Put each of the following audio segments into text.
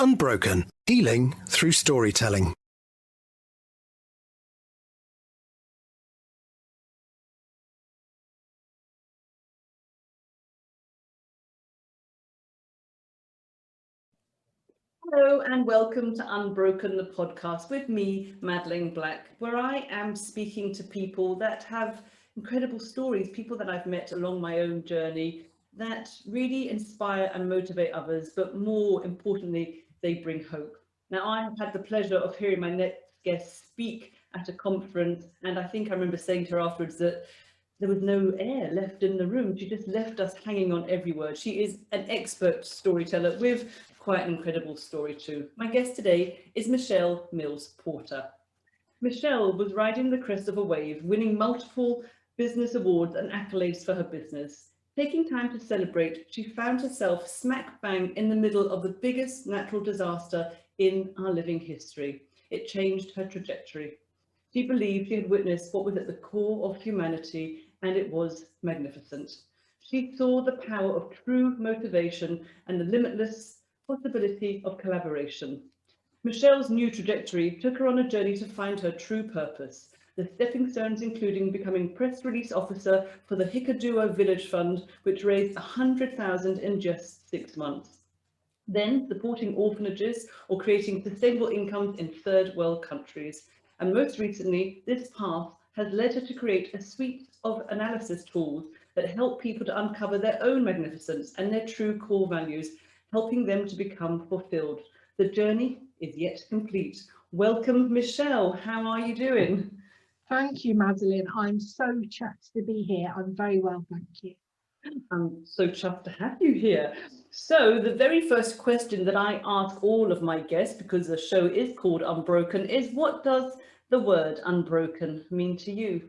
Unbroken, healing through storytelling. Hello and welcome to Unbroken, the podcast with me, Madeleine Black, where I am speaking to people that have incredible stories, people that I've met along my own journey that really inspire and motivate others, but more importantly, they bring hope. Now, I have had the pleasure of hearing my next guest speak at a conference, and I think I remember saying to her afterwards that there was no air left in the room. She just left us hanging on every word. She is an expert storyteller with quite an incredible story too. My guest today is Michelle Mills Porter. Michelle was riding the crest of a wave, winning multiple business awards and accolades for her business. Taking time to celebrate, she found herself smack bang in the middle of the biggest natural disaster in our living history. It changed her trajectory. She believed she had witnessed what was at the core of humanity, and it was magnificent. She saw the power of true motivation and the limitless possibility of collaboration. Michelle's new trajectory took her on a journey to find her true purpose, the stepping stones including becoming press release officer for the Hikkaduwa Village Fund, which raised $100,000 in just 6 months. Then supporting orphanages or creating sustainable incomes in third world countries. And most recently, this path has led her to create a suite of analysis tools that help people to uncover their own magnificence and their true core values, helping them to become fulfilled. The journey is yet complete. Welcome, Michelle. How are you doing? Thank you, Madeleine. I'm so chuffed to be here. I'm very well, thank you. I'm so chuffed to have you here. So the very first question that I ask all of my guests, because the show is called Unbroken, is what does the word unbroken mean to you?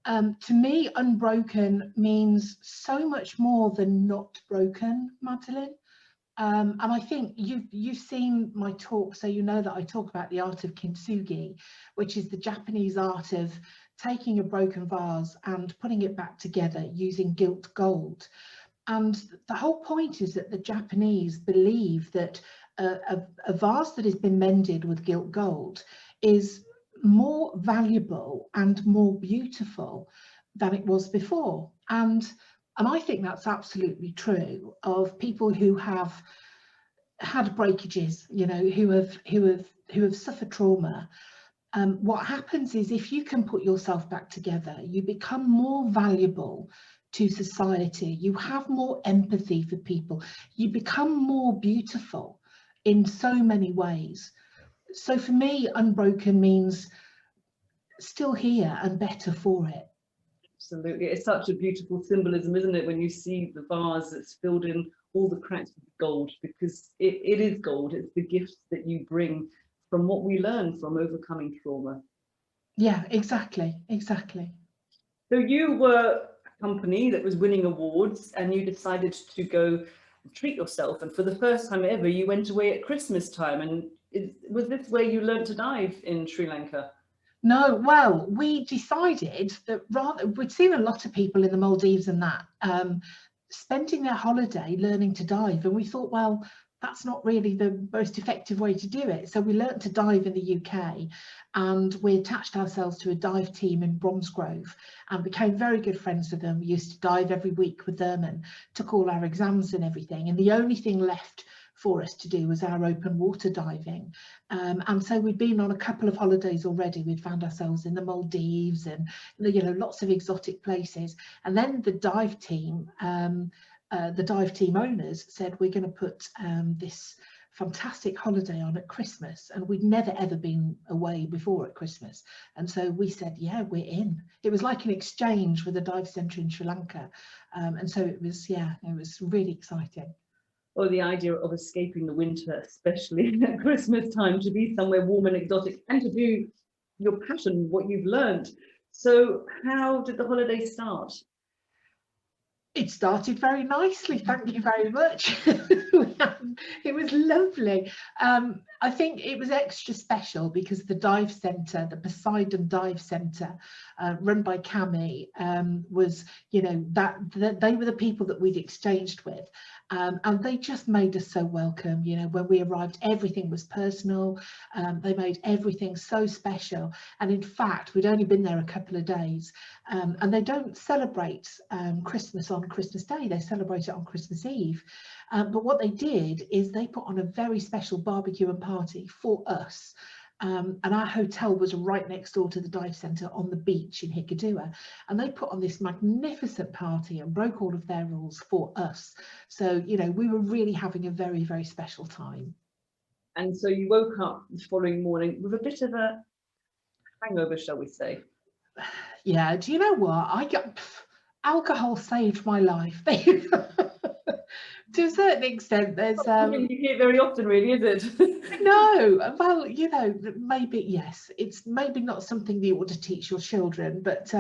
To me, unbroken means so much more than not broken, Madeleine. And I think you've seen my talk, so you know that I talk about the art of kintsugi, which is the Japanese art of taking a broken vase and putting it back together using gilt gold. And the whole point is that the Japanese believe that a vase that has been mended with gilt gold is more valuable and more beautiful than it was before. And I think that's absolutely true of people who have had breakages, you know, who have suffered trauma. What happens is if you can put yourself back together, you become more valuable to society. You have more empathy for people. You become more beautiful in so many ways. So for me, unbroken means still here and better for it. Absolutely. It's such a beautiful symbolism, isn't it, when you see the vase that's filled in all the cracks with gold, because it is gold. It's the gifts that you bring from what we learn from overcoming trauma. Yeah, exactly. So you were a company that was winning awards and you decided to go and treat yourself. And for the first time ever, you went away at Christmas time. And was this where you learned to dive in Sri Lanka? No, well, we decided that we'd seen a lot of people in the Maldives and that spending their holiday learning to dive, and we thought, well, that's not really the most effective way to do it. So we learned to dive in the UK, and we attached ourselves to a dive team in Bromsgrove and became very good friends with them. We used to dive every week with them and took all our exams and everything. And the only thing left for us to do was our open water diving. And so we'd been on a couple of holidays already. We'd found ourselves in the Maldives and, you know, lots of exotic places. And then the dive team owners said, we're going to put this fantastic holiday on at Christmas, and we'd never ever been away before at Christmas. And so we said, yeah, we're in. It was like an exchange with a dive centre in Sri Lanka. And so it was really exciting. Or the idea of escaping the winter, especially at Christmas time, to be somewhere warm and exotic and to do your passion, what you've learned. So how did the holiday start? It started very nicely, thank you very much. It was lovely. I think it was extra special because the dive centre, the Poseidon Dive Centre, run by Cami, was, you know, that they were the people that we'd exchanged with, and they just made us so welcome. You know, when we arrived, everything was personal. They made everything so special, and in fact we'd only been there a couple of days, and they don't celebrate Christmas on Christmas Day, they celebrate it on Christmas Eve. But what they did is they put on a very special barbecue and party for us. And our hotel was right next door to the dive centre on the beach in Hikkaduwa, and they put on this magnificent party and broke all of their rules for us. So, you know, we were really having a very, very special time. And so you woke up the following morning with a bit of a hangover, shall we say? Yeah, do you know what? Alcohol saved my life. To a certain extent, there's You hear it very often, really, is it? no, well, you know, maybe yes, it's maybe not something that you ought to teach your children, but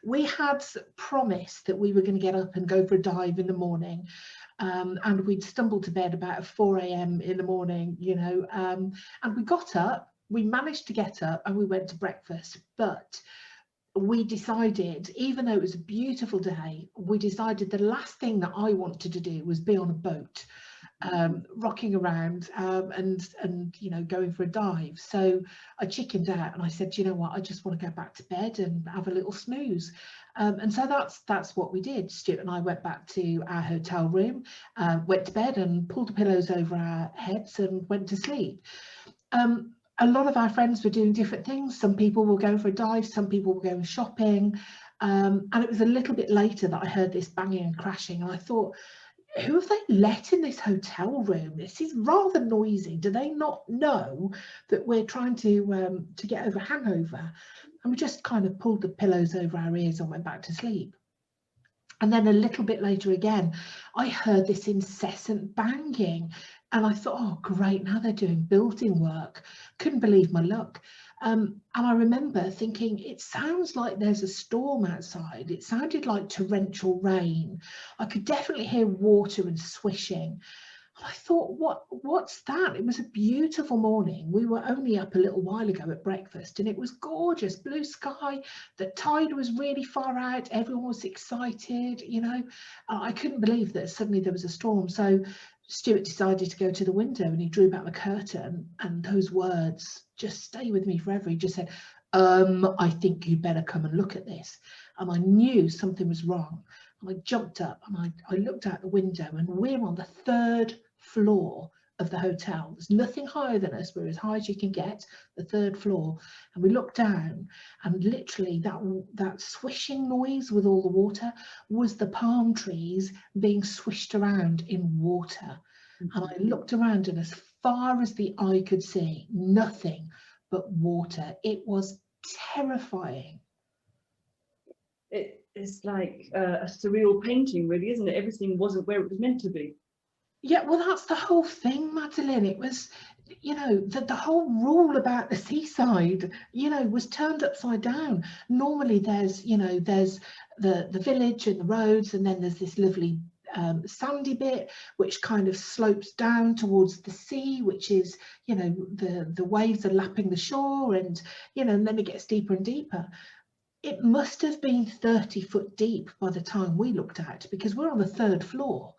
we had promised that we were going to get up and go for a dive in the morning, and we'd stumbled to bed about 4 a.m. in the morning, you know, and we got up, we managed to get up and we went to breakfast, but we decided, even though it was a beautiful day, we decided the last thing that I wanted to do was be on a boat, rocking around, and you know, going for a dive. So I chickened out and I said, you know what, I just want to go back to bed and have a little snooze. And so that's what we did. Stuart and I went back to our hotel room, went to bed and pulled the pillows over our heads and went to sleep. A lot of our friends were doing different things. Some people were going for a dive, some people were going shopping, and it was a little bit later that I heard this banging and crashing, and I thought, who have they let in this hotel room? This is rather noisy. Do they not know that we're trying to get over a hangover? And we just kind of pulled the pillows over our ears and went back to sleep. And then a little bit later again, I heard this incessant banging, and I thought, oh great, now they're doing building work. Couldn't believe my luck. And I remember thinking, it sounds like there's a storm outside. It sounded like torrential rain. I could definitely hear water and swishing. I thought, what's that? It was a beautiful morning. We were only up a little while ago at breakfast and it was gorgeous, blue sky. The tide was really far out. Everyone was excited, you know. I couldn't believe that suddenly there was a storm. So Stuart decided to go to the window and he drew back the curtain, and those words just stay with me forever. He just said, I think you'd better come and look at this. And I knew something was wrong. And I jumped up and I looked out the window, and we're on the 3rd floor of the hotel. There's nothing higher than us. We're as high as you can get, the 3rd floor. And we looked down, and literally that swishing noise with all the water was the palm trees being swished around in water. And I looked around, and as far as the eye could see, nothing but water. It was terrifying. It's like a surreal painting, really, isn't it? Everything wasn't where it was meant to be. Yeah, well, that's the whole thing, Madeline. It was, you know, the whole rule about the seaside, you know, was turned upside down. Normally there's, you know, there's the village and the roads, and then there's this lovely sandy bit which kind of slopes down towards the sea, which is, you know, the waves are lapping the shore, and, you know, and then it gets deeper and deeper. It must have been 30 foot deep by the time we looked at, because we're on the 3rd floor.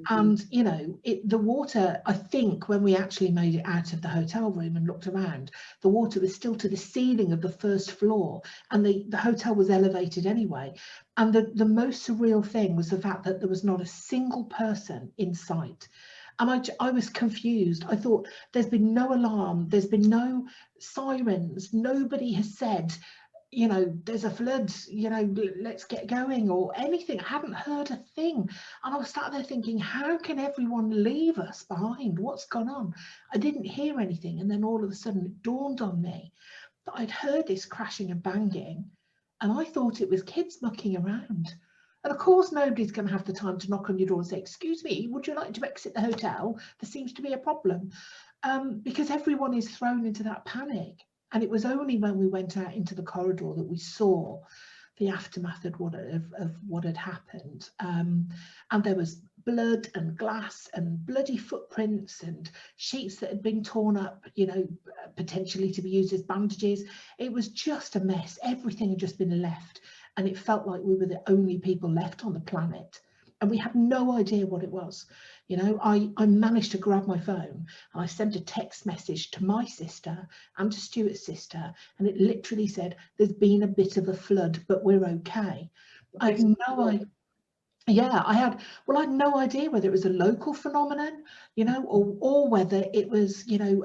And, you know, the water, I think when we actually made it out of the hotel room and looked around, the water was still to the ceiling of the 1st floor, and the hotel was elevated anyway. And the most surreal thing was the fact that there was not a single person in sight. And I was confused. I thought, there's been no alarm, there's been no sirens, nobody has said, you know, there's a flood, you know, let's get going, or anything. I hadn't heard a thing. And I was sat there thinking, how can everyone leave us behind? What's gone on? I didn't hear anything. And then all of a sudden it dawned on me that I'd heard this crashing and banging, and I thought it was kids mucking around. And of course, nobody's going to have the time to knock on your door and say, excuse me, would you like to exit the hotel? There seems to be a problem, because everyone is thrown into that panic. And it was only when we went out into the corridor that we saw the aftermath of what had happened. And there was blood and glass and bloody footprints and sheets that had been torn up, you know, potentially to be used as bandages. It was just a mess. Everything had just been left, and it felt like we were the only people left on the planet, and we had no idea what it was. You know, I managed to grab my phone and I sent a text message to my sister and to Stuart's sister, and it literally said, there's been a bit of a flood, but we're okay. I had no idea. Yeah, I had no idea whether it was a local phenomenon, you know, or whether it was, you know,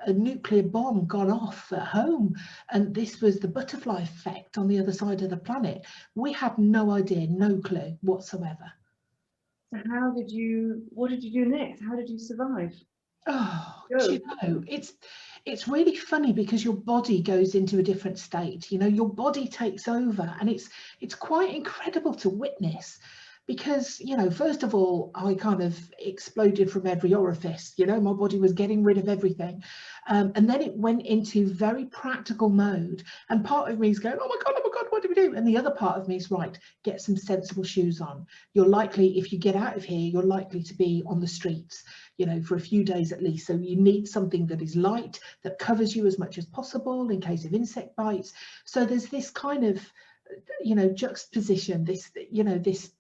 a nuclear bomb gone off at home, and this was the butterfly effect on the other side of the planet. We had no idea, no clue whatsoever. So what did you do next? How did you survive? Oh, do you know, it's really funny because your body goes into a different state. You know, your body takes over, and it's quite incredible to witness, because, you know, first of all, I kind of exploded from every orifice. You know, my body was getting rid of everything, and then it went into very practical mode, and part of me is going, oh my god, what do we do? And the other part of me is, right, get some sensible shoes on. You're likely, if you get out of here, you're likely to be on the streets, you know, for a few days at least. So you need something that is light, that covers you as much as possible in case of insect bites. So there's this kind of, you know, juxtaposition, this, you know, this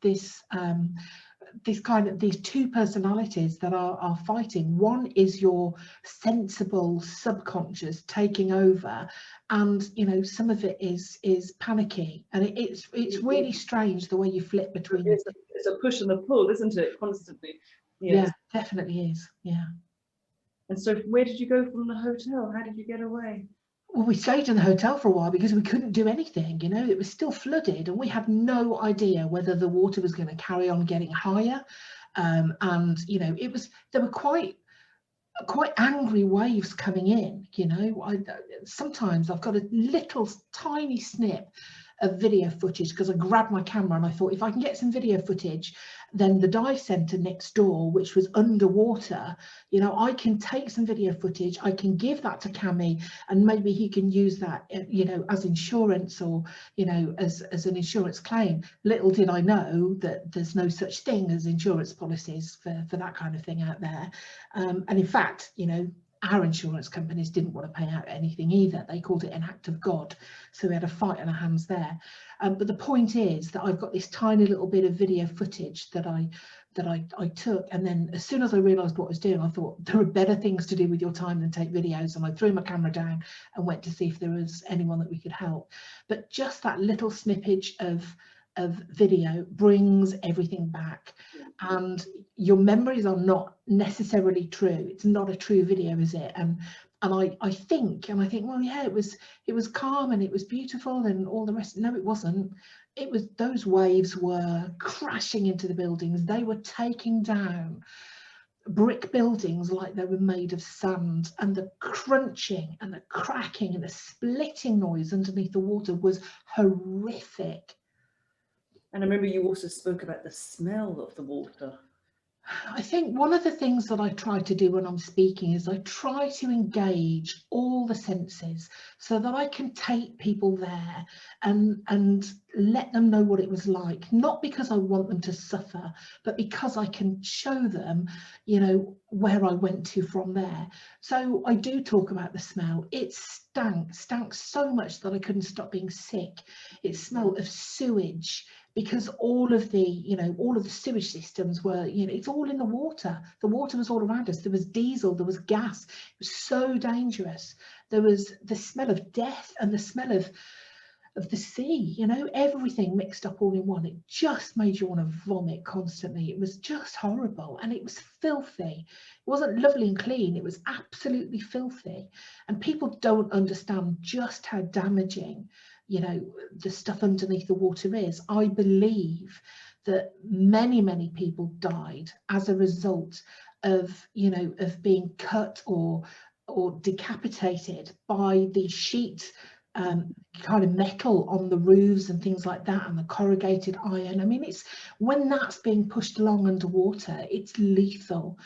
kind of, these two personalities that are fighting. One is your sensible subconscious taking over, and, you know, some of it is panicky, and it's really strange the way you flip between. It's a push and a pull, isn't it, constantly? Yes. Yeah, definitely is. Yeah. And so where did you go from the hotel? How did you get away? Well, we stayed in the hotel for a while because we couldn't do anything. You know, it was still flooded, and we had no idea whether the water was going to carry on getting higher. And, you know, there were quite angry waves coming in. You know, sometimes I've got a little tiny snip of video footage because I grabbed my camera and I thought, if I can get some video footage, then the dive centre next door, which was underwater, you know, I can take some video footage, I can give that to Cammy, and maybe he can use that, you know, as insurance, or, you know, as an insurance claim. Little did I know that there's no such thing as insurance policies for that kind of thing out there. And in fact, you know, our insurance companies didn't want to pay out anything either. They called it an act of God. So we had a fight on our hands there. But the point is that I've got this tiny little bit of video footage that I took, and then as soon as I realised what I was doing, I thought, there are better things to do with your time than take videos, and I threw my camera down and went to see if there was anyone that we could help. But just that little snippage of video brings everything back, and your memories are not necessarily true. It's not a true video, is it? And I think, well, yeah, it was calm and it was beautiful and all the rest. No, it wasn't. It was, those waves were crashing into the buildings. They were taking down brick buildings like they were made of sand, and the crunching and the cracking and the splitting noise underneath the water was horrific. And I remember you also spoke about the smell of the water. I think one of the things that I try to do when I'm speaking is I try to engage all the senses so that I can take people there and let them know what it was like, not because I want them to suffer, but because I can show them, you know, where I went to from there. So I do talk about the smell. It stank so much that I couldn't stop being sick. It smelled of sewage, because all of the sewage systems were, you know, it's all in the water. The water was all around us. There was diesel, there was gas. It was so dangerous. There was the smell of death and the smell of the sea, you know, everything mixed up all in one. It just made you want to vomit constantly. It was just horrible, and it was filthy. It wasn't lovely and clean. It was absolutely filthy. And people don't understand just how damaging, you know, the stuff underneath the water is. I believe that many people died as a result of, you know, of being cut or decapitated by the sheet kind of metal on the roofs and things like that, and the corrugated iron. I mean, it's when that's being pushed along underwater, it's lethal.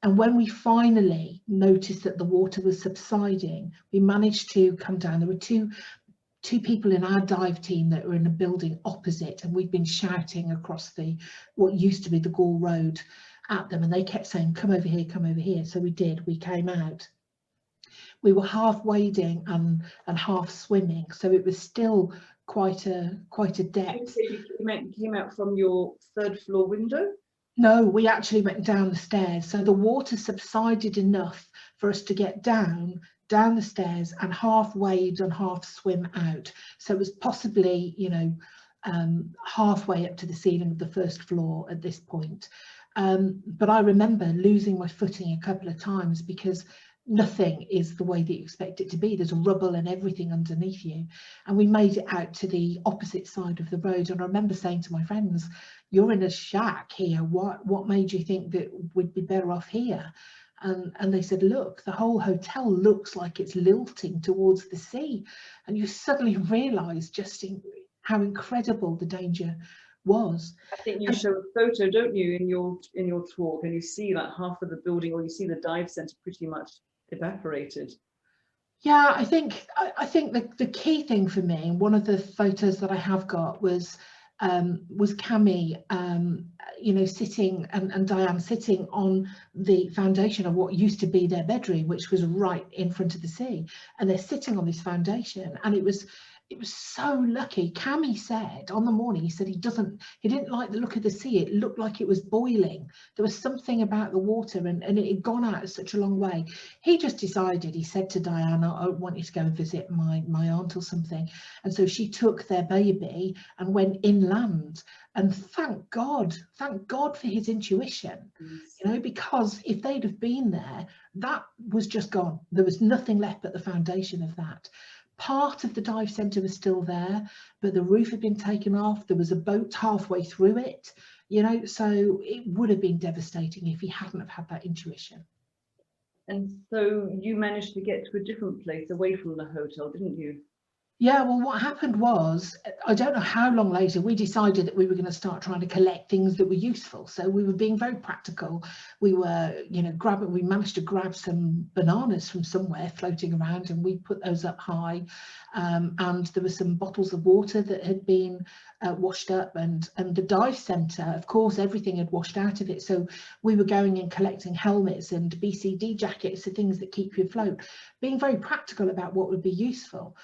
And when we finally noticed that the water was subsiding, we managed to come down. There were two two people in our dive team that were in a building opposite, and we'd been shouting across what used to be the Gore Road at them, and they kept saying, come over here, come over here. So we did. We came out. We were half wading and half swimming, so it was still quite a depth. So you came out from your 3rd floor window? No, we actually went down the stairs. So the water subsided enough for us to get down the stairs and half wade and half swim out. So it was possibly, you know, halfway up to the ceiling of the 1st floor at this point. But I remember losing my footing a couple of times because nothing is the way that you expect it to be. There's rubble and everything underneath you. And we made it out to the opposite side of the road. And I remember saying to my friends, you're in a shack here. What made you think that we'd be better off here? And they said, look, the whole hotel looks like it's lilting towards the sea. And you suddenly realise just how incredible the danger was. I think you show a photo, don't you, in your talk, and you see like half of the building, or you see the dive centre pretty much evaporated. Yeah, I think the key thing for me, one of the photos that I have got was Cami, you know, sitting and Diane sitting on the foundation of what used to be their bedroom, which was right in front of the sea, and they're sitting on this foundation, and it was so lucky. Cami said on the morning, he said he didn't like the look of the sea. It looked like it was boiling. There was something about the water, and it had gone out such a long way. He just decided, he said to Diana, I want you to go and visit my aunt or something. And so she took their baby and went inland. And thank God for his intuition, you know, because if they'd have been there, that was just gone. There was nothing left but the foundation of that. Part of the dive centre was still there, but the roof had been taken off. There was a boat halfway through it, you know, so it would have been devastating if he hadn't have had that intuition. And so you managed to get to a different place away from the hotel, didn't you? Yeah, well, what happened was, I don't know how long later, we decided that we were going to start trying to collect things that were useful. So we were being very practical. We were, you know, we managed to grab some bananas from somewhere floating around, and we put those up high. And there were some bottles of water that had been washed up, and the dive centre, of course, everything had washed out of it. So we were going and collecting helmets and BCD jackets, the things that keep you afloat, being very practical about what would be useful.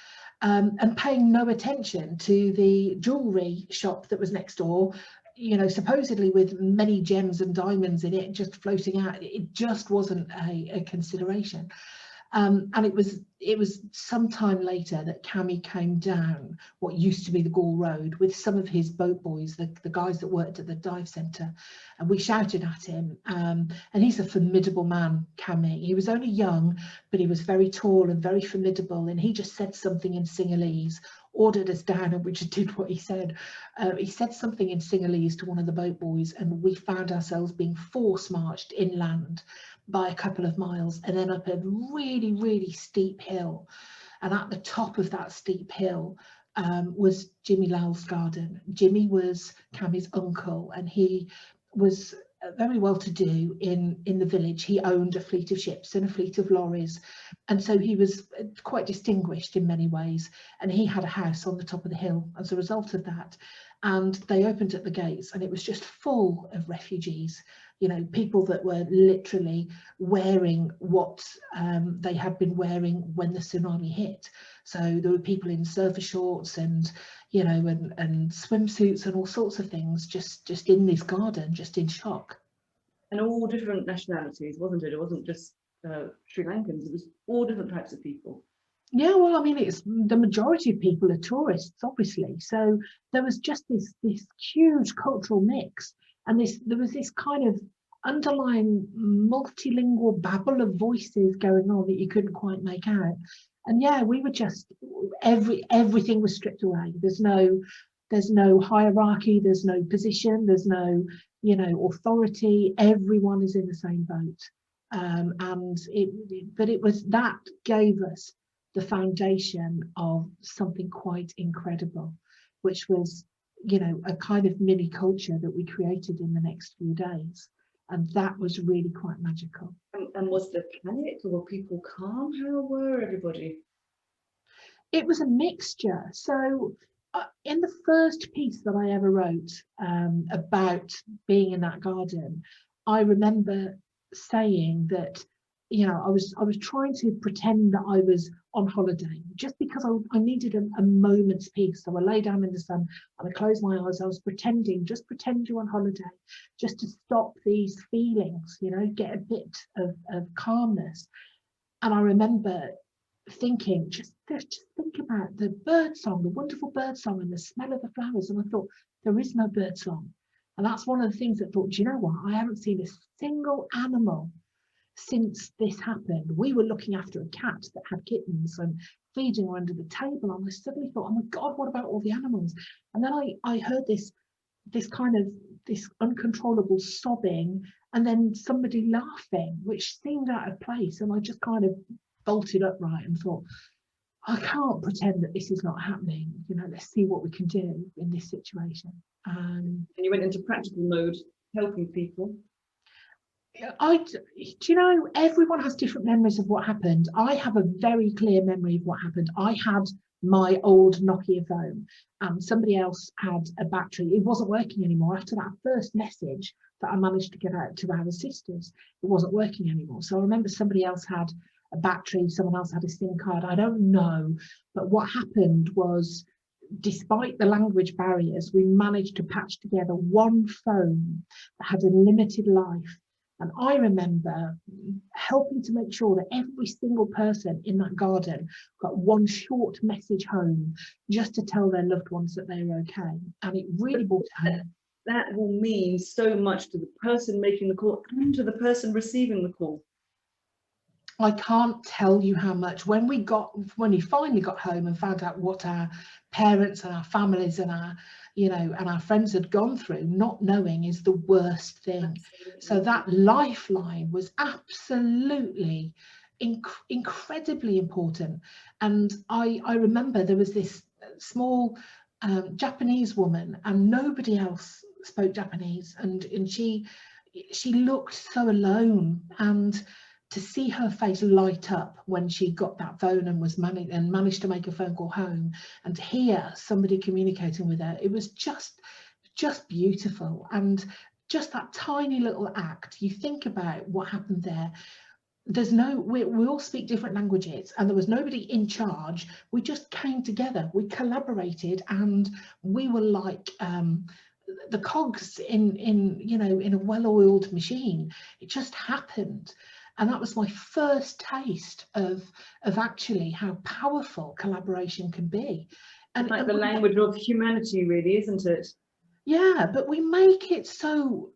And paying no attention to the jewellery shop that was next door, you know, supposedly with many gems and diamonds in it just floating out. It just wasn't a consideration. And it was some time later that Cami came down what used to be the Gore Road with some of his boat boys, the guys that worked at the dive centre, and we shouted at him. And he's a formidable man, Cami. He was only young, but he was very tall and very formidable, and he just said something in Sinhalese, ordered us down, and we just did what he said. He said something in Sinhalese to one of the boat boys, and we found ourselves being force marched inland by a couple of miles, and then up a really, really steep hill. And at the top of that steep hill was Jimmy Lal's garden. Jimmy was Cami's uncle, and he was very well to do in the village. He owned a fleet of ships and a fleet of lorries, and so he was quite distinguished in many ways, and he had a house on the top of the hill as a result of that. And they opened at the gates, and it was just full of refugees, you know, people that were literally wearing what they had been wearing when the tsunami hit. So there were people in surfer shorts and, you know, and swimsuits and all sorts of things, just in this garden, just in shock. And all different nationalities, wasn't it? It wasn't just Sri Lankans, it was all different types of people. Yeah, well, I mean, it's the majority of people are tourists, obviously. So there was just this huge cultural mix, and there was this kind of underlying multilingual babble of voices going on that you couldn't quite make out. And yeah, we were just everything was stripped away. There's no hierarchy, there's no position, there's no, you know, authority. Everyone is in the same boat. But it was that gave us the foundation of something quite incredible, which was, you know, a kind of mini culture that we created in the next few days. And that was really quite magical. And was there panic, or were people calm? How were everybody? It was a mixture. So in the first piece that I ever wrote about being in that garden, I remember saying that, you know, I was trying to pretend that I was on holiday just because I needed a moment's peace. So I lay down in the sun and I closed my eyes. I was pretending, just pretend you're on holiday, just to stop these feelings, you know, get a bit of calmness. And I remember thinking, just think about the bird song, the wonderful bird song and the smell of the flowers. And I thought, there is no bird song. And that's one of the things that thought, do you know what? I haven't seen a single animal since this happened. We were looking after a cat that had kittens and feeding her under the table. And I suddenly thought, oh my God, what about all the animals? And then I heard this uncontrollable sobbing and then somebody laughing, which seemed out of place. And I just kind of bolted upright and thought, I can't pretend that this is not happening. You know, let's see what we can do in this situation. And you went into practical mode, helping people. Do you know, everyone has different memories of what happened. I have a very clear memory of what happened. I had my old Nokia phone and somebody else had a battery. It wasn't working anymore. After that first message that I managed to get out to our sisters, it wasn't working anymore. So I remember somebody else had a battery, someone else had a SIM card. I don't know. But what happened was, despite the language barriers, we managed to patch together one phone that had a limited life. And I remember helping to make sure that every single person in that garden got one short message home just to tell their loved ones that they were okay. And it really brought it home. That will mean so much to the person making the call and to the person receiving the call. I can't tell you how much. When we finally got home and found out what our parents and our families and our, you know, and our friends had gone through, not knowing is the worst thing. Absolutely. So that lifeline was absolutely incredibly important. And I remember there was this small Japanese woman, and nobody else spoke Japanese, and she looked so alone. And to see her face light up when she got that phone and managed to make a phone call home, and to hear somebody communicating with her, it was just beautiful. And just that tiny little act, you think about what happened there. We all speak different languages and there was nobody in charge. We just came together, we collaborated, and we were like the cogs in a well-oiled machine. It just happened. And that was my first taste of actually how powerful collaboration can be. And like the language of humanity, really, isn't it? Yeah, but we make it so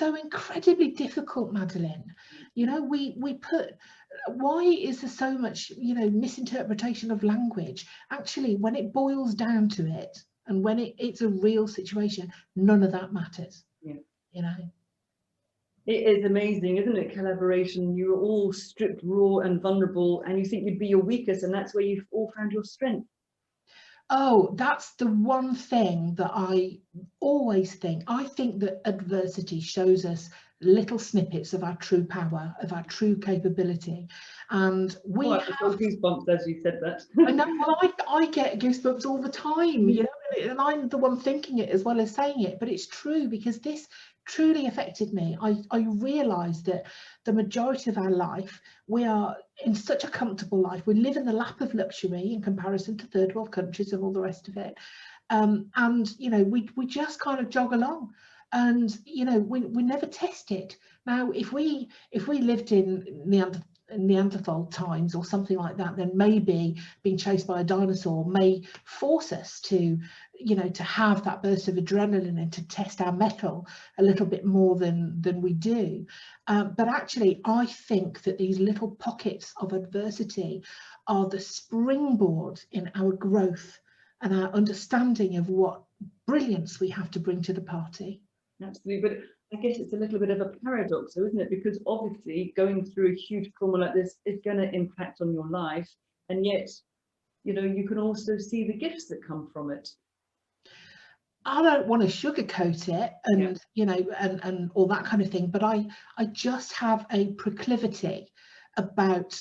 incredibly difficult, Madeline. You know, we put, why is there so much, you know, misinterpretation of language? Actually, when it boils down to it, and when it's a real situation, none of that matters. Yeah. You know. It is amazing, isn't it? Collaboration. You were all stripped, raw and vulnerable, and you think you'd be your weakest, and that's where you've all found your strength. Oh, that's the one thing that I always think. I think that adversity shows us little snippets of our true power, of our true capability. And we have goosebumps as you said that. I know, well, I get goosebumps all the time, you know, and I'm the one thinking it as well as saying it, but it's true, because this truly affected me. I realised that the majority of our life, we are in such a comfortable life. We live in the lap of luxury in comparison to third world countries and all the rest of it. And, you know, we just kind of jog along. And, you know, we never test it. Now, if we lived in Neanderthal times or something like that, then maybe being chased by a dinosaur may force us to, you know, to have that burst of adrenaline and to test our mettle a little bit more than we do. But actually, I think that these little pockets of adversity are the springboard in our growth and our understanding of what brilliance we have to bring to the party. Absolutely, but I guess it's a little bit of a paradox, though, isn't it? Because obviously going through a huge trauma like this is going to impact on your life, and yet, you know, you can also see the gifts that come from it. I don't want to sugarcoat it and you know, and all that kind of thing, but I just have a proclivity about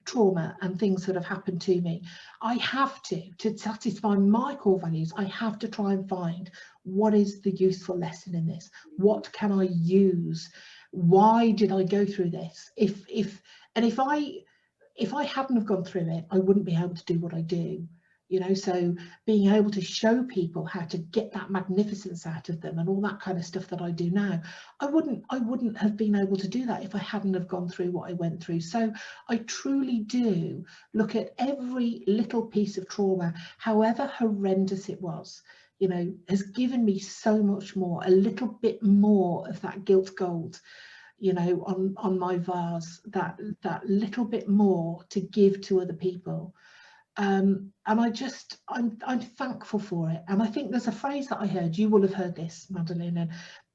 trauma and things that have happened to me, I have to satisfy my core values, I have to try and find what is the useful lesson in this, what can I use, why did I go through this? If I hadn't have gone through it, I wouldn't be able to do what I do. You know, so being able to show people how to get that magnificence out of them and all that kind of stuff that I do now, I wouldn't have been able to do that if I hadn't have gone through what I went through. So I truly do look at every little piece of trauma, however horrendous it was, you know, has given me so much more, a little bit more of that gilt gold, you know, on my vase, that little bit more to give to other people. And I'm thankful for it. And I think there's a phrase that I heard, you will have heard this, Madeline,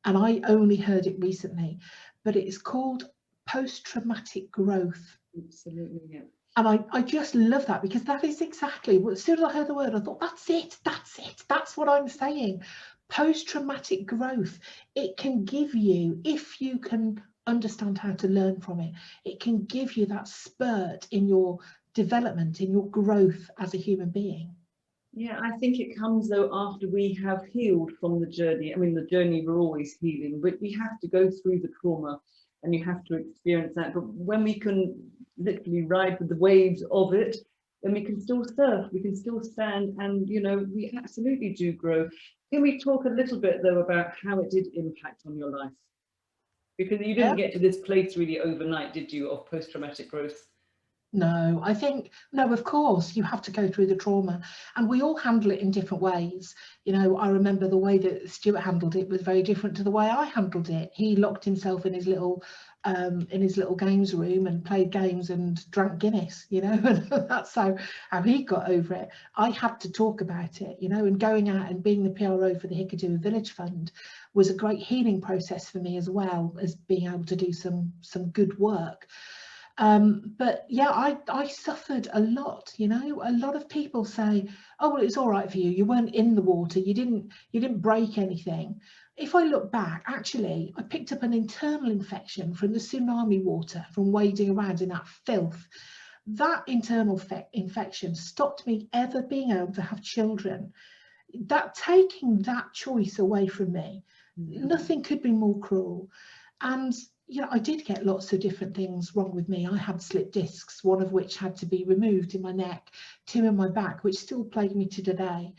and I only heard it recently, but it's called post-traumatic growth. Absolutely, yeah. And I just love that, because that is exactly, as soon as I heard the word, I thought, that's it, that's what I'm saying. Post-traumatic growth, it can give you, if you can understand how to learn from it, it can give you that spurt in your development, in your growth as a human being. Yeah, I think it comes though after we have healed from the journey. I mean, the journey, we're always healing, but we have to go through the trauma and you have to experience that. But when we can literally ride with the waves of it, then we can still surf, we can still stand, and you know, we absolutely do grow. Can we talk a little bit though about how it did impact on your life? Because you didn't get to this place really overnight, did you, of post-traumatic growth? No, I think, no, of course, you have to go through the trauma, and we all handle it in different ways. You know, I remember the way that Stuart handled it was very different to the way I handled it. He locked himself in his little games room and played games and drank Guinness, you know, and that's how he got over it. I had to talk about it, you know, and going out and being the PRO for the Hikkaduwa Village Fund was a great healing process for me, as well as being able to do some good work. But yeah, I suffered a lot, you know. A lot of people say, oh well, it's all right for you, you weren't in the water, you didn't break anything. If I look back, actually I picked up an internal infection from the tsunami water, from wading around in that filth. That internal infection stopped me ever being able to have children. That, taking that choice away from me, nothing could be more cruel. And you know, I did get lots of different things wrong with me. I had slipped discs, one of which had to be removed in my neck, 2 in my back, which still plague me to today.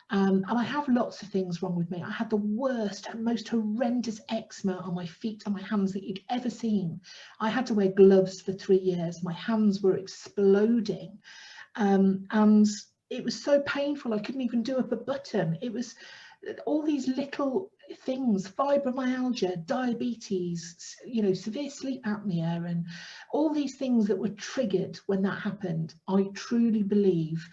And I have lots of things wrong with me. I had the worst and most horrendous eczema on my feet and my hands that you'd ever seen. I had to wear gloves for 3 years. My hands were exploding. And it was so painful, I couldn't even do up a button. It was all these little things, fibromyalgia, diabetes, you know, severe sleep apnea, and all these things that were triggered when that happened, I truly believe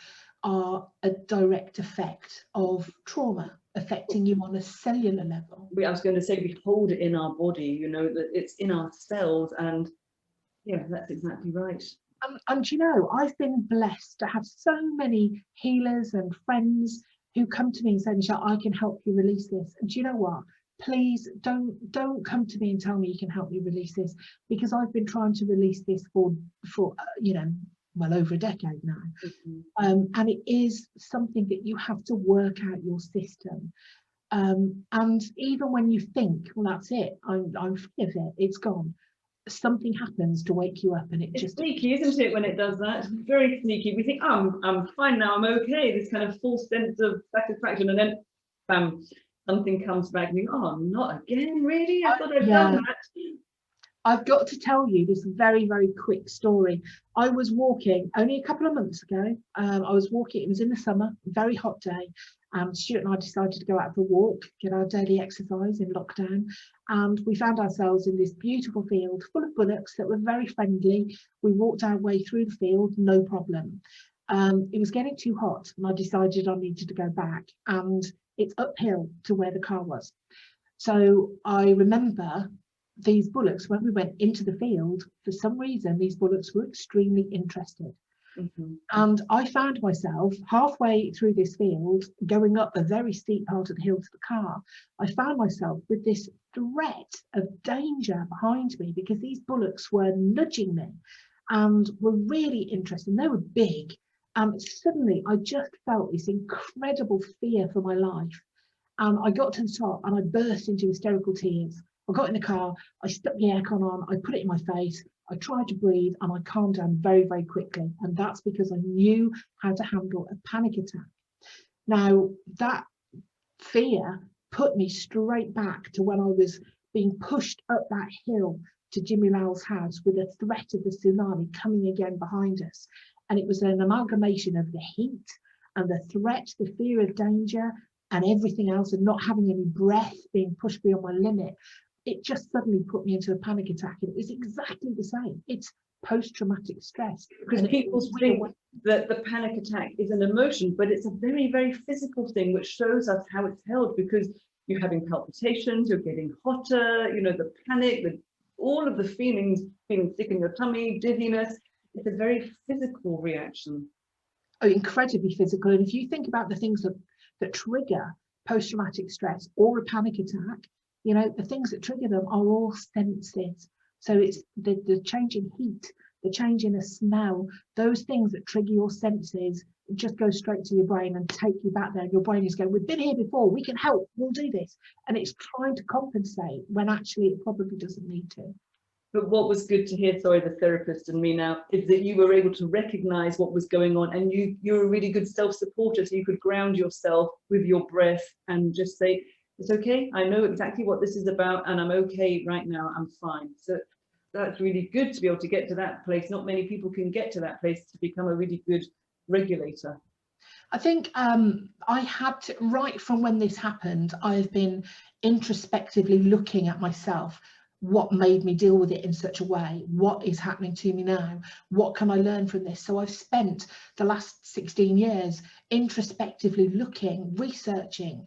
are a direct effect of trauma affecting you on a cellular level. I was going to say, we hold it in our body, you know, that it's in our cells, and yeah, that's exactly right. And you know, I've been blessed to have so many healers and friends who come to me and say, Michelle, I can help you release this. And do you know what? Please don't come to me and tell me you can help me release this, because I've been trying to release this for you know, well over a decade now. And it is something that you have to work out your system. And even when you think, well, that's it, I'm free of it, it's gone, something happens to wake you up, and it's just sneaky, isn't it, when it does that? Very sneaky. We think, oh, I'm fine now, I'm okay, this kind of false sense of satisfaction, and then bam, something comes back and you, oh, not again, really? I thought I'd done that. I've got to tell you this very, very quick story. I was walking only a couple of months ago. I was walking, it was in the summer, very hot day. Stuart and I decided to go out for a walk, get our daily exercise in lockdown. And we found ourselves in this beautiful field full of bullocks that were very friendly. We walked our way through the field, no problem. It was getting too hot and I decided I needed to go back, and it's uphill to where the car was. So I remember these bullocks, when we went into the field, for some reason these bullocks were extremely interested. And I found myself halfway through this field, going up a very steep part of the hill to the car. I found myself with this threat of danger behind me, because these bullocks were nudging me. and were really interesting. They were big. Suddenly I just felt this incredible fear for my life. And I got to the top and I burst into hysterical tears. I got in the car, I stuck the aircon on, I put it in my face, I tried to breathe, and I calmed down very, very quickly. And that's because I knew how to handle a panic attack. Now, that fear put me straight back to when I was being pushed up that hill to Jimmy Lowell's house with the threat of the tsunami coming again behind us. And it was an amalgamation of the heat and the threat, the fear of danger, and everything else, and not having any breath, being pushed beyond my limit. It just suddenly put me into a panic attack, and it was exactly the same. It's post-traumatic stress. Because people think that the panic attack is an emotion, but it's a very, very physical thing, which shows us how it's held, because you're having palpitations, you're getting hotter, you know, the panic, all of the feelings, feeling sick in your tummy, dizziness. It's a very physical reaction. Oh, incredibly physical. And if you think about the things that trigger post-traumatic stress or a panic attack, you know, the things that trigger them are all senses. So it's the change in heat, the change in a smell, those things that trigger your senses just go straight to your brain and take you back there. Your brain is going, we've been here before, we can help, we'll do this. And it's trying to compensate when actually it probably doesn't need to. But what was good to hear, sorry, the therapist and me now, is that you were able to recognize what was going on, and you're a really good self-supporter, so you could ground yourself with your breath and just say, it's okay, I know exactly what this is about, and I'm okay right now, I'm fine. So that's really good to be able to get to that place. Not many people can get to that place to become a really good regulator. I think I had to, right from when this happened, I've been introspectively looking at myself. What made me deal with it in such a way? What is happening to me now? What can I learn from this? So I've spent the last 16 years introspectively looking, researching,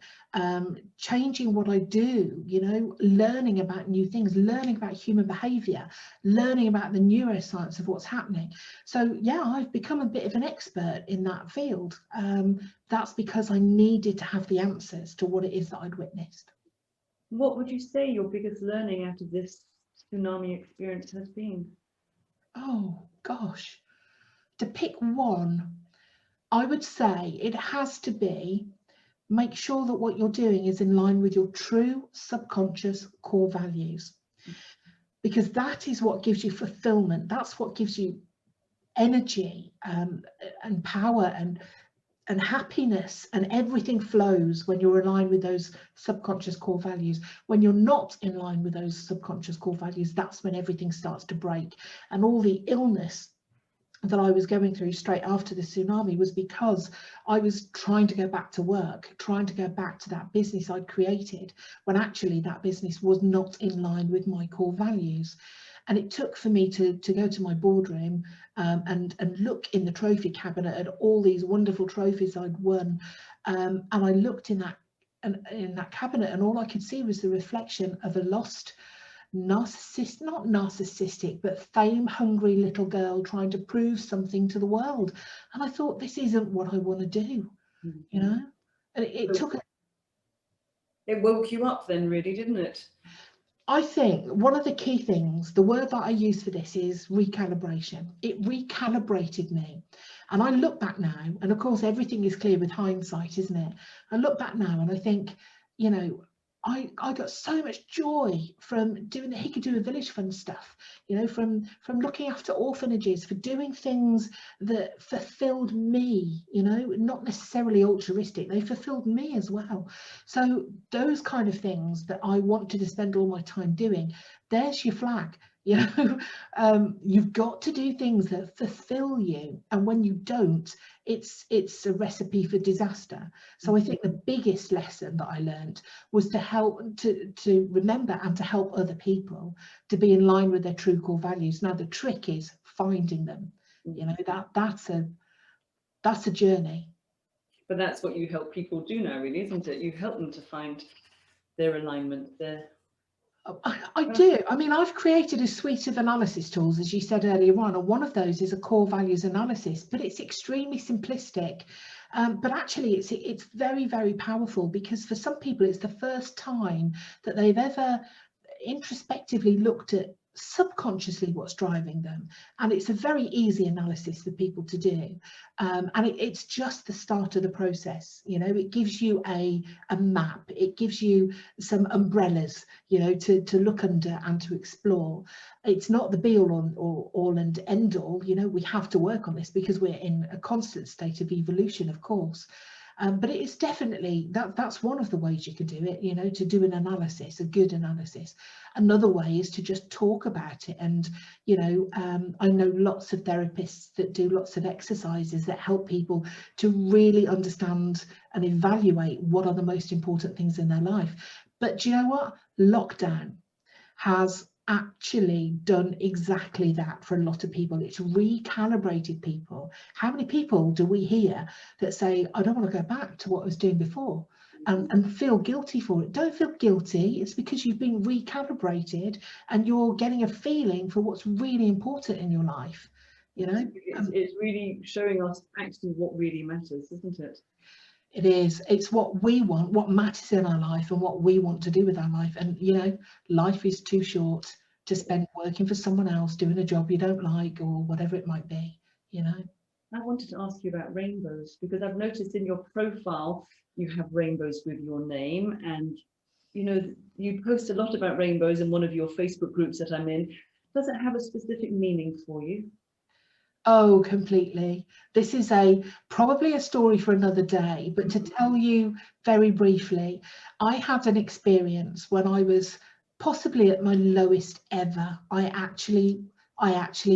changing what I do, you know, learning about new things, learning about human behavior, learning about the neuroscience of what's happening. So yeah, I've become a bit of an expert in that field. That's because I needed to have the answers to what it is that I'd witnessed. What would you say your biggest learning out of this tsunami experience has been? Oh gosh, to pick one, I would say it has to be make sure that what you're doing is in line with your true subconscious core values, because that is what gives you fulfillment. That's what gives you energy and power and happiness, and everything flows when you're in line with those subconscious core values. When you're not in line with those subconscious core values, that's when everything starts to break. And all the illness that I was going through straight after the tsunami was because I was trying to go back to work, trying to go back to that business I'd created, when actually that business was not in line with my core values. And it took for me to go to my boardroom and look in the trophy cabinet at all these wonderful trophies I'd won. And I looked in that cabinet, and all I could see was the reflection of a lost not narcissistic, but fame-hungry little girl trying to prove something to the world. And I thought, this isn't what I want to do, you know? And it took a... It woke you up then, really, didn't it? I think one of the key things, the word that I use for this is recalibration. It recalibrated me. And I look back now, and of course everything is clear with hindsight, isn't it? I look back now and I think, you know, I got so much joy from doing the Hikkaduwa Village Fund stuff, you know, from looking after orphanages, for doing things that fulfilled me, you know, not necessarily altruistic, they fulfilled me as well. So those kind of things that I wanted to spend all my time doing, there's your flag. You know, you've got to do things that fulfill you, and when you don't, it's a recipe for disaster. So I think the biggest lesson that I learned was to help to remember and to help other people to be in line with their true core values. Now the trick is finding them. You know, that's a journey. But that's what you help people do now, really, isn't it? You help them to find their alignment, their... I do. I mean, I've created a suite of analysis tools, as you said earlier on, and one of those is a core values analysis, but it's extremely simplistic. But actually, it's very, very powerful, because for some people, it's the first time that they've ever introspectively looked at subconsciously what's driving them, and it's a very easy analysis for people to do, and it's just the start of the process. You know, it gives you a map, it gives you some umbrellas, you know, to look under and to explore. It's not the be all and end all. You know, we have to work on this because we're in a constant state of evolution, of course. But it is definitely, that's one of the ways you can do it, you know, to do an analysis, a good analysis. Another way is to just talk about it. And, you know, I know lots of therapists that do lots of exercises that help people to really understand and evaluate what are the most important things in their life. But do you know what? Lockdown has actually done exactly that for a lot of people. It's recalibrated people. How many people do we hear that say, I don't want to go back to what I was doing before, and feel guilty for it? Don't feel guilty. It's because you've been recalibrated and you're getting a feeling for what's really important in your life. You know, it's really showing us actually what really matters, isn't it? It is. It's what we want, what matters in our life, and what we want to do with our life. And, you know, life is too short to spend working for someone else, doing a job you don't like, or whatever it might be, you know. I wanted to ask you about rainbows, because I've noticed in your profile you have rainbows with your name, and, you know, you post a lot about rainbows in one of your Facebook groups that I'm in. Does it have a specific meaning for you? Oh, completely. This is probably a story for another day, but to tell you very briefly, I had an experience when I was possibly at my lowest ever. I actually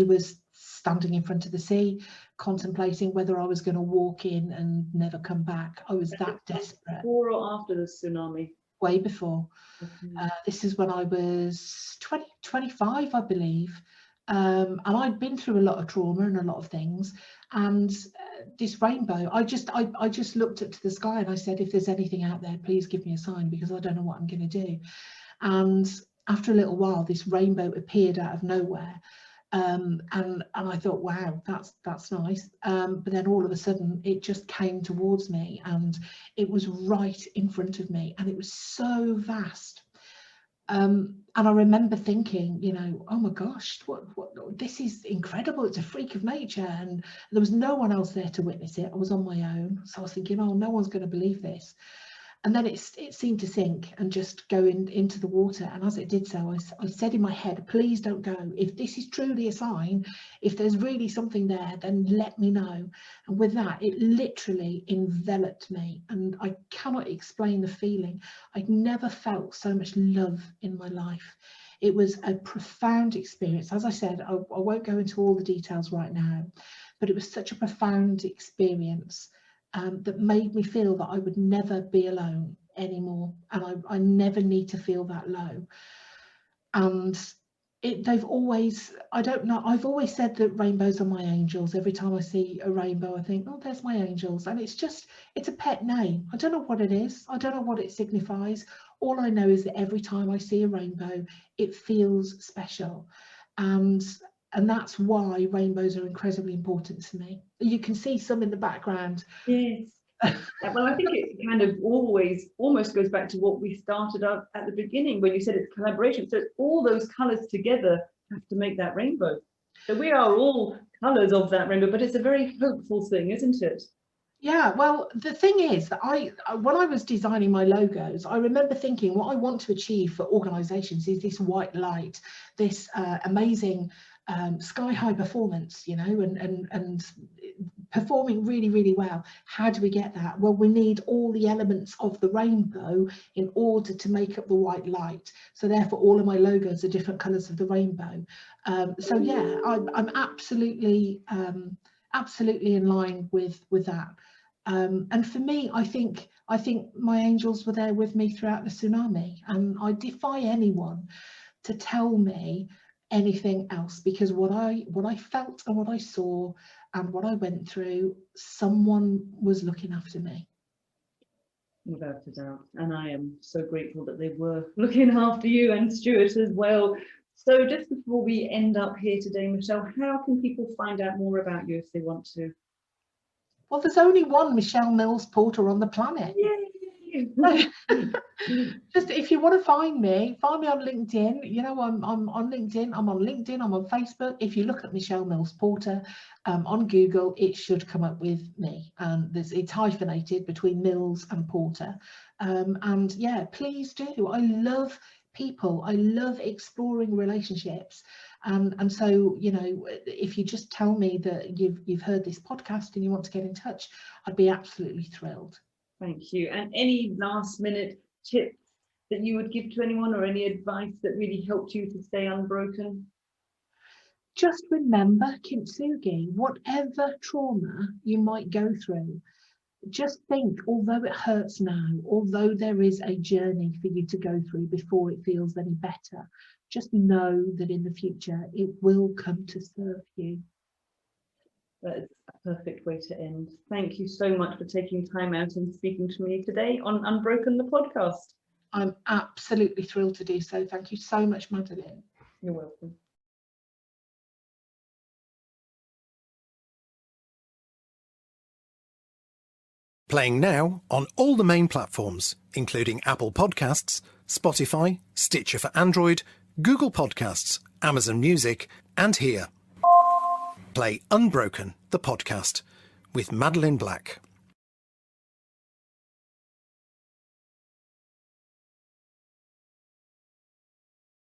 was standing in front of the sea, contemplating whether I was going to walk in and never come back. I was that desperate. Before or after the tsunami? Way before. Okay. This is when I was 25, I believe. And I'd been through a lot of trauma and a lot of things, and this rainbow, I just looked up to the sky and I said, if there's anything out there, please give me a sign, because I don't know what I'm going to do. And after a little while, this rainbow appeared out of nowhere, and I thought, wow, that's nice. But then all of a sudden it just came towards me, and it was right in front of me, and it was so vast. And I remember thinking, you know, oh my gosh, what this is incredible. It's a freak of nature, and there was no one else there to witness it. I was on my own, so I was thinking, oh, no one's going to believe this. And then it seemed to sink and just go into the water. And as it did so, I said in my head, please don't go. If this is truly a sign, if there's really something there, then let me know. And with that, it literally enveloped me. And I cannot explain the feeling. I'd never felt so much love in my life. It was a profound experience. As I said, I won't go into all the details right now, but it was such a profound experience. That made me feel that I would never be alone anymore, and I never need to feel that low. And they've always, I don't know, I've always said that rainbows are my angels. Every time I see a rainbow, I think, oh, there's my angels. And it's a pet name. I don't know what it is. I don't know what it signifies. All I know is that every time I see a rainbow, it feels special. And that's why rainbows are incredibly important to me. You can see some in the background. Yes. Well, I think it kind of almost goes back to what we started up at the beginning when you said it's collaboration. So all those colours together have to make that rainbow. So we are all colours of that rainbow, but it's a very hopeful thing, isn't it? Yeah, well, the thing is that when I was designing my logos, I remember thinking what I want to achieve for organisations is this white light, this amazing sky high performance, you know, and performing really, really well. How do we get that? Well, we need all the elements of the rainbow in order to make up the white light. So therefore, all of my logos are different colours of the rainbow. So yeah, I'm absolutely in line with that. And for me, I think my angels were there with me throughout the tsunami, and I defy anyone to tell me anything else, because what I felt and what I saw and what I went through, someone was looking after me. Without a doubt. And I am so grateful that they were looking after you, and Stuart as well. So just before we end up here today, Michelle, how can people find out more about you if they want to? Well, there's only one Michelle Mills Porter on the planet. Yay! Just if you want to find me on LinkedIn. You know, I'm on LinkedIn. I'm on Facebook. If you look at Michelle Mills Porter on Google, it should come up with me. It's hyphenated between Mills and Porter. And yeah, please do. I love people. I love exploring relationships. And so, you know, if you just tell me that you've heard this podcast and you want to get in touch, I'd be absolutely thrilled. Thank you. And any last minute tips that you would give to anyone, or any advice that really helped you to stay unbroken? Just remember, kintsugi, whatever trauma you might go through, just think, although it hurts now, although there is a journey for you to go through before it feels any better, just know that in the future it will come to serve you. That is a perfect way to end. Thank you so much for taking time out and speaking to me today on Unbroken, the podcast. I'm absolutely thrilled to do so. Thank you so much, Madeline. You're welcome. Playing now on all the main platforms, including Apple Podcasts, Spotify, Stitcher for Android, Google Podcasts, Amazon Music, and here. Play Unbroken, the podcast, with Madeline Black.